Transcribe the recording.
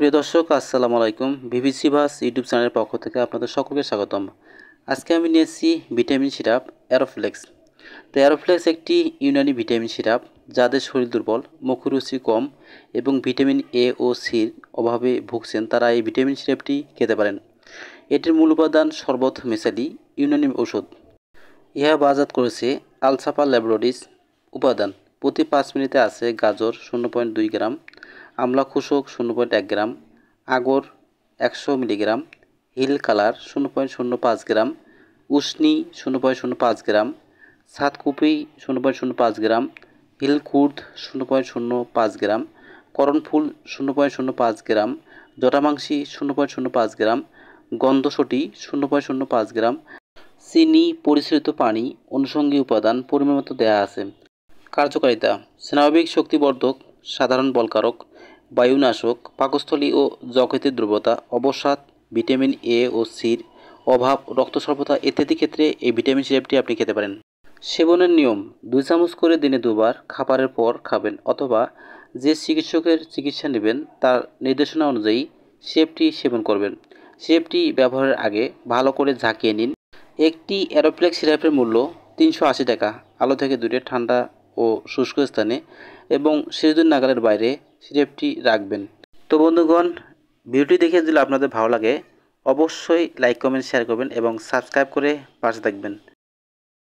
প্রিয় দর্শক, আসসালামু আলাইকুম। বিবিসি বাস ইউটিউব চ্যানেলের পক্ষ থেকে আপনাদের সকলকে স্বাগতম। আজকে আমি নিয়ে এসেছি ভিটামিন সিরাপ অ্যারোফ্লেক্স। তো অ্যারোফ্লেক্স একটি ইউনানি ভিটামিন সিরাপ যাদের শরীর দুর্বল, মুখরুচি কম এবং ভিটামিন এ ও সির অভাবে ভুগছেন তারা এই ভিটামিন সিরাপটি খেতে পারেন। এটির মূল উপাদান শরবত মেসালি ইউনানি ঔষধ। ইহা বাজাত করেছে আলসাপা ল্যাবরেটরিজ। উপাদান: প্রতি 5 মিনিটে আছে গাজর 0.2 গ্রাম, আমলা খোসক 0.1 গ্রাম, আগর 100 মিলিগ্রাম, হিল কালার 0.05 গ্রাম, উষ্ণি 0.05 গ্রাম, সাতকুপি 0.05 গ্রাম, হিল কুর্দ 0.05 গ্রাম, করণফুল 0.05 গ্রাম, জটামাংসি 0.05 গ্রাম, গন্ধসটি 0.05 গ্রাম, চিনি, পরিশোধিত পানি, অনুষঙ্গী উপাদান পরিমাণমতো দেয়া আছে। কার্যকারিতা: স্নায়বিক শক্তিবর্ধক, সাধারণ বলকারক, বায়ুনাশক, পাকস্থলী ও যকৃতের দুর্বলতা, অবসাদ, ভিটামিন এ ও সির অভাব, রক্ত স্বল্পতা ইত্যাদি ক্ষেত্রে এই ভিটামিন সিরাপটি আপনি খেতে পারেন। সেবনের নিয়ম: 2 চামচ করে দিনে 2 বার খাবারের পর খাবেন, অথবা যে চিকিৎসকের চিকিৎসা নেবেন তার নির্দেশনা অনুযায়ী সিরাপটি সেবন করবেন। সিরাপটি ব্যবহারের আগে ভালো করে ঝাঁকিয়ে নিন। একটি অ্যারোফ্লেক্স সিরাপের মূল্য 380 টাকা। আলো থেকে দূরে, ঠান্ডা ও শুষ্ক স্থানে এবং শিশুদের নাগালের বাইরে সিরাপটি রাখবেন। তো বন্ধুগণ, ভিডিওটি দেখে যদি আপনাদের ভালো লাগে অবশ্যই লাইক, কমেন্ট, শেয়ার করবেন এবং সাবস্ক্রাইব করে পাশে থাকবেন।